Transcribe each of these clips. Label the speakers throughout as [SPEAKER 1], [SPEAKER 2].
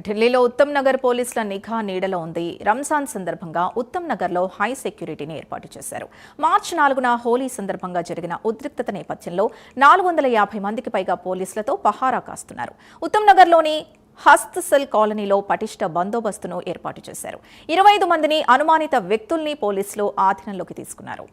[SPEAKER 1] ఢిల్లీలో ఉత్తమ్ నగర్ పోలీసుల నిఘా నీడలో ఉంది. రంజాన్ సందర్భంగా ఉత్తమ్ నగర్లో హై సెక్యూరిటీని ఏర్పాటు చేశారు. మార్చి 4న హోలీ సందర్భంగా జరిగిన ఉద్రిక్తత నేపథ్యంలో 450 మందికి పైగా పోలీసులతో పహారా కాస్తున్నారు. ఉత్తమ్ నగర్లోని హస్త్ సెల్ కాలనీలో పటిష్ట బందోబస్తును ఏర్పాటు చేశారు. 25 మందిని అనుమానిత వ్యక్తుల్ని పోలీసులు ఆధీనంలోకి తీసుకున్నారు.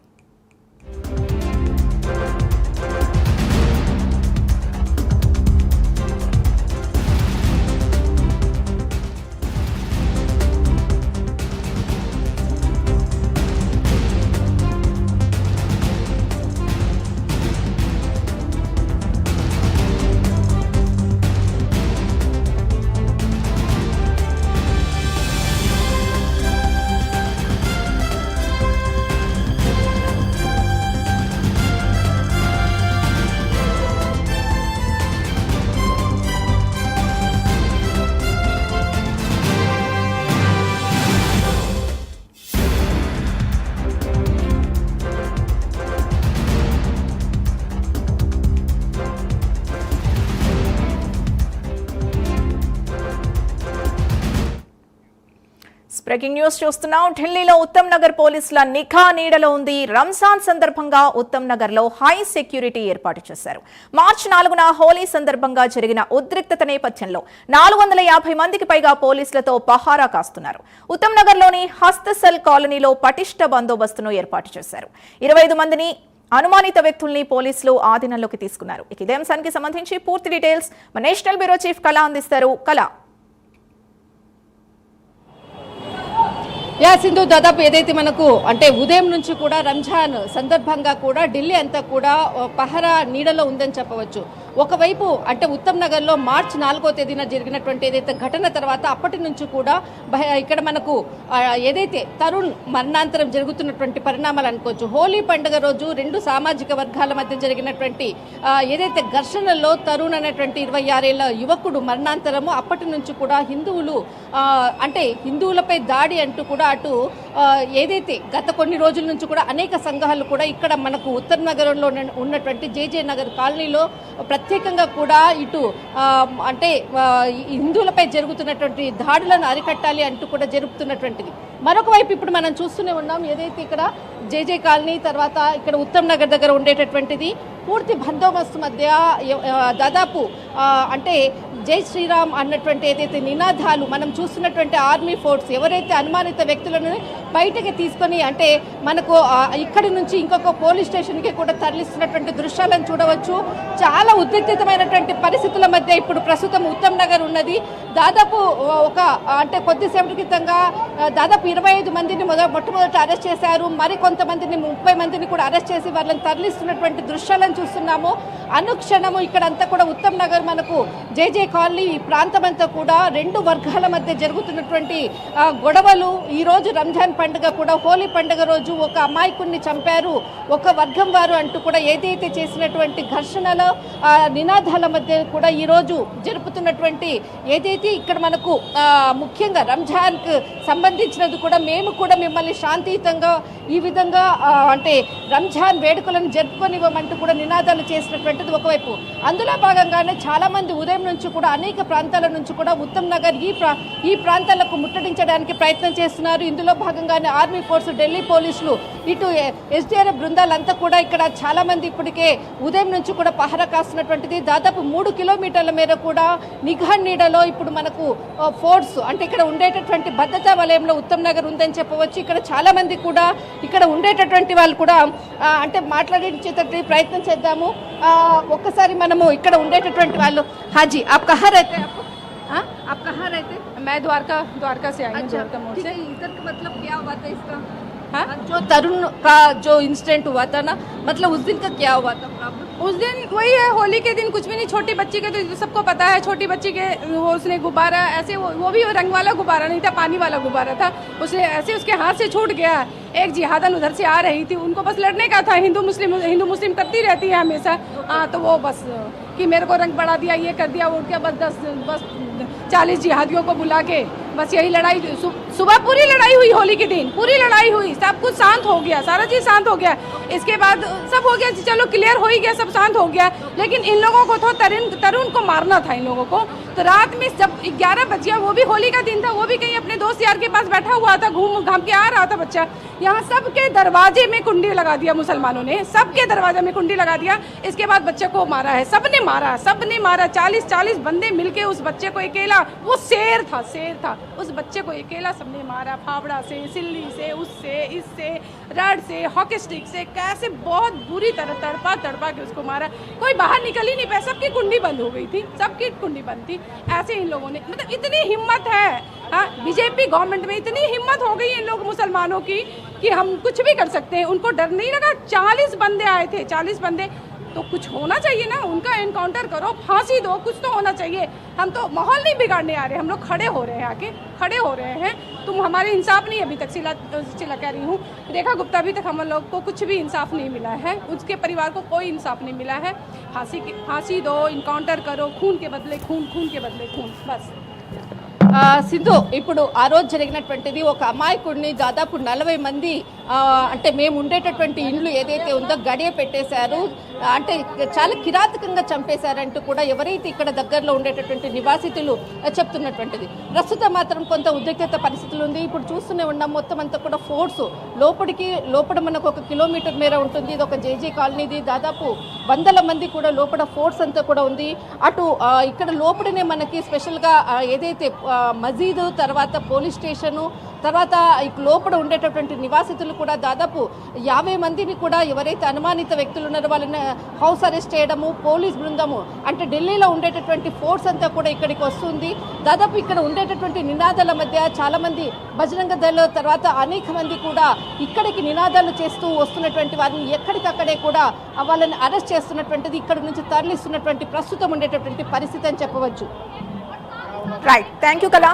[SPEAKER 1] బ్రేకింగ్ న్యూస్ చూస్తున్నాం. ఢిల్లీలో ఉత్తమ్ నగర్ పోలీసుల నిఘా నీడలో ఉంది. రంజాన్ సందర్భంగా ఉత్తమ్ నగర్ లో హై సెక్యూరిటీ ఏర్పాటు చేశారు. మార్చి 4న హోలీ సందర్భంగా జరిగిన ఉద్రిక్తత నేపథ్యంలో 450 మందికి పైగా పోలీసులతో పహారా కాస్తున్నారు. ఉత్తమ్ నగర్ లోని హస్త్ సెల్ కాలనీలో పటిష్ట బందోబస్తును ఏర్పాటు చేశారు. 25 మందిని అనుమానిత వ్యక్తుల్ని పోలీసులు ఆధీనంలోకి తీసుకున్నారు. ఇదే అంశానికి సంబంధించి పూర్తి డీటెయిల్స్ మన నేషనల్ బ్యూరో చీఫ్ కళ అందిస్తారు. కళ,
[SPEAKER 2] సింధు, దాదాపు ఏదైతే మనకు అంటే ఉదయం నుంచి కూడా రంజాన్ సందర్భంగా కూడా ఢిల్లీ అంతా కూడా పహరా నీడలో ఉందని చెప్పవచ్చు. ఒకవైపు అంటే ఉత్తమ్ నగర్లో మార్చి 4వ తేదీన జరిగినటువంటి ఏదైతే ఘటన తర్వాత అప్పటి నుంచి కూడా ఇక్కడ మనకు ఏదైతే తరుణ్ మరణాంతరం జరుగుతున్నటువంటి పరిణామాలు అనుకోవచ్చు. హోలీ పండుగ రోజు రెండు సామాజిక వర్గాల మధ్య జరిగినటువంటి ఏదైతే ఘర్షణల్లో తరుణ్ అనేటువంటి 26 ఏళ్ల యువకుడు మరణాంతరము అప్పటి నుంచి కూడా హిందువులు అంటే హిందువులపై దాడి అంటూ కూడా అటు ఏదైతే గత కొన్ని రోజుల నుంచి కూడా అనేక సంఘాలు కూడా ఇక్కడ మనకు ఉత్తమ్ నగరంలో ఉన్నటువంటి జేజే నగర్ కాలనీలో ప్రత్యేకంగా కూడా ఇటు అంటే హిందువులపై జరుగుతున్నటువంటి దాడులను అరికట్టాలి అంటూ కూడా జరుపుతున్నటువంటిది. మరొక వైపు ఇప్పుడు మనం చూస్తూనే ఉన్నాం ఏదైతే ఇక్కడ జేజే కాలనీ తర్వాత ఇక్కడ ఉత్తమ్ నగర్ దగ్గర ఉండేటటువంటిది పూర్తి బందోబస్తు మధ్య దాదాపు అంటే జై శ్రీరామ్ అన్నటువంటి ఏదైతే నినాదాలు మనం చూస్తున్నటువంటి ఆర్మీ ఫోర్స్ ఎవరైతే అనుమానిత వ్యక్తులను బయటకి తీసుకొని అంటే మనకు ఇక్కడి నుంచి ఇంకొక పోలీస్ స్టేషన్కి కూడా తరలిస్తున్నటువంటి దృశ్యాలను చూడవచ్చు. చాలా ఉద్రిక్తమైనటువంటి పరిస్థితుల మధ్య ఇప్పుడు ప్రస్తుతం ఉత్తమ్ నగర్ ఉన్నది. దాదాపు ఒక అంటే కొద్దిసేపటి క్రితంగా దాదాపు 25 మందిని మొట్టమొదట అరెస్ట్ చేశారు. మరి కొంతమందిని 30 మందిని కూడా అరెస్ట్ చేసి వాళ్ళని తరలిస్తున్నటువంటి దృశ్యాలను చూస్తున్నాము. అనుక్షణము ఇక్కడంతా కూడా ఉత్తమ్ నగర్ మనకు జేజే కాలనీ ఈ ప్రాంతం అంతా కూడా రెండు వర్గాల మధ్య జరుగుతున్నటువంటి గొడవలు. ఈ రోజు రంజాన్ పండుగ కూడా హోలీ పండుగ రోజు ఒక అమాయకుడిని చంపారు ఒక వర్గం వారు అంటూ కూడా ఏదైతే చేసినటువంటి ఘర్షణల నినాదాల మధ్య కూడా ఈ రోజు జరుపుతున్నటువంటి ఏదైతే ఇక్కడ మనకు ముఖ్యంగా రంజాన్కు సంబంధించినది కూడా మేము కూడా మిమ్మల్ని శాంతియుతంగా ఈ విధంగా అంటే రంజాన్ వేడుకలను జరుపుకొనివ్వమంటూ కూడా నినాదాలు చేసినటువంటిది ఒకవైపు. అందులో భాగంగానే చాలా మంది ఉదయం నుంచి కూడా అనేక ప్రాంతాల నుంచి కూడా ఉత్తమ్ నగర్ ఈ ప్రాంతాలకు ముట్టడించడానికి ప్రయత్నం చేస్తున్నారు. ఇందులో భాగంగానే ఆర్మీ ఫోర్స్, ఢిల్లీ పోలీసులు, ఇటు ఎస్డీఆర్ఎఫ్ బృందాలంతా కూడా ఇక్కడ చాలా మంది ఇప్పటికే ఉదయం నుంచి కూడా పహరా కాస్తున్నటువంటిది. దాదాపు 3 కిలోమీటర్ల మేర కూడా నిఘా నీడలో ఇప్పుడు మనకు ఫోర్స్ అంటే ఇక్కడ ఉండేటటువంటి భద్రతా వలయంలో ఉత్తమ్ నగర్ ఉందని చెప్పవచ్చు. ఇక్కడ చాలా మంది కూడా ఇక్కడ ఉండేటటువంటి వాళ్ళు కూడా అంటే మాట్లాడించేటటువంటి ప్రయత్నం చేద్దాము. ఒక్కసారి మనము ఇక్కడ ఉండేటటువంటి వాళ్ళు हाजी आप कहाँ रहते हैं? आप कहाँ रहते हैं?
[SPEAKER 3] मैं द्वारका से आई हूँ। द्वारका मोड़ से।
[SPEAKER 2] इधर का मतलब क्या हुआ था इसका? जो तरुण का जो इंसिडेंट हुआ था ना, मतलब उस दिन का क्या हुआ था प्रॉब्लम?
[SPEAKER 3] उस दिन वही है, होली के दिन कुछ भी नहीं। छोटी बच्ची के तो सबको पता है, छोटी बच्ची के उसने गुब्बारा ऐसे वो भी रंग वाला गुब्बारा नहीं था, पानी वाला गुब्बारा था। उसने ऐसे उसके हाथ से छूट गया। एक जिहादन उधर से आ रही थी, उनको बस लड़ने का था। हिंदू मुस्लिम करती रहती है हमेशा। तो वो बस कि मेरे को रंग बढ़ा दिया, ये कर दिया, वो क्या बस 40 जिहादियों को बुला के बस यही लड़ाई सुबह पूरी लड़ाई हुई, होली के दिन पूरी लड़ाई हुई, सब कुछ शांत हो गया, सारा चीज शांत हो गया। इसके बाद सब हो गया, चलो क्लियर हो ही गया, सब शांत हो गया। लेकिन इन लोगों को तो तरुण को मारना था इन लोगों को। तो रात में जब 11 बज गया, वो भी होली का दिन था, वो भी कहीं अपने दोस्त यार के पास बैठा हुआ था, घूम घाम के आ रहा था बच्चा। यहाँ सबके दरवाजे में कुंडी लगा दिया मुसलमानों ने, सबके दरवाजे में कुंडी लगा दिया। इसके बाद बच्चे को मारा है, सबने मारा 40 बंदे मिलके उस बच्चे को अकेला, वो शेर था उस बच्चे को अकेला सबने मारा, फावड़ा से, सिल्ली से, उससे, इससे, रड से, हॉकी स्टिक से, कैसे बहुत बुरी तरह तड़पा के उसको मारा। कोई बाहर निकल ही नहीं पाया, सबकी कुंडी बंद हो गई थी, सबकी कुंडी बंद थी। ऐसे इन लोगों ने, मतलब इतनी हिम्मत है, हाँ, बीजेपी गवर्नमेंट में इतनी हिम्मत हो गई इन लोग मुसलमानों की कि हम कुछ भी कर सकते हैं। उनको डर नहीं लगा। 40 बंदे आए थे, 40 बंदे, तो कुछ होना चाहिए ना, उनका एनकाउंटर करो, फांसी दो, कुछ तो होना चाहिए। हम तो माहौल नहीं बिगाड़ने आ रहे, हम लोग खड़े हो रहे हैं, आके खड़े हो रहे हैं। तुम हमारे इंसाफ नहीं, अभी तक चिल्ला कह रही हूँ, रेखा गुप्ता, अभी तक हम लोग को कुछ भी इंसाफ नहीं मिला है, उसके परिवार को कोई इंसाफ नहीं मिला है। फांसी दो, इनकाउंटर करो, खून के बदले खून, खून के बदले खून, बस।
[SPEAKER 2] సింధు, ఇప్పుడు ఆ రోజు జరిగినటువంటిది ఒక అమాయకుడిని దాదాపు 40 మంది అంటే మేము ఉండేటటువంటి ఇండ్లు ఏదైతే ఉందో గడియ పెట్టేశారు, అంటే చాలా కిరాతకంగా చంపేశారంటూ కూడా ఎవరైతే ఇక్కడ దగ్గరలో ఉండేటటువంటి నివాసితులు చెప్తున్నటువంటిది. ప్రస్తుతం మాత్రం కొంత ఉద్రిక్తత పరిస్థితులు ఉంది. ఇప్పుడు చూస్తూనే ఉన్నాం, మొత్తం అంతా కూడా ఫోర్స్ లోపల మనకు 1 కిలోమీటర్ మేర ఉంటుంది. ఇది ఒక జేజీ కాలనీది, దాదాపు 100 మంది కూడా లోపల ఫోర్స్ అంతా కూడా ఉంది. అటు ఇక్కడ లోపలనే మనకి స్పెషల్గా ఏదైతే మజీద్, తర్వాత పోలీస్ స్టేషను, తర్వాత లోపల ఉండేటటువంటి నివాసితులు కూడా దాదాపు 50 మందిని కూడా ఎవరైతే అనుమానిత వ్యక్తులు ఉన్నారో వాళ్ళని హౌస్ అరెస్ట్ చేయడము, పోలీస్ బృందము, అంటే ఢిల్లీలో ఉండేటటువంటి ఫోర్స్ అంతా కూడా ఇక్కడికి వస్తుంది. దాదాపు ఇక్కడ ఉండేటటువంటి నినాదాల మధ్య చాలామంది బజరంగ దళ, తర్వాత అనేక మంది కూడా ఇక్కడికి నినాదాలు చేస్తూ వస్తున్నటువంటి వారిని ఎక్కడికక్కడే కూడా వాళ్ళని అరెస్ట్ చేస్తున్నటువంటిది, ఇక్కడ నుంచి తరలిస్తున్నటువంటి ప్రస్తుతం ఉండేటటువంటి పరిస్థితి అని చెప్పవచ్చు.
[SPEAKER 1] రైట్, థ్యాంక్ యూ కళా.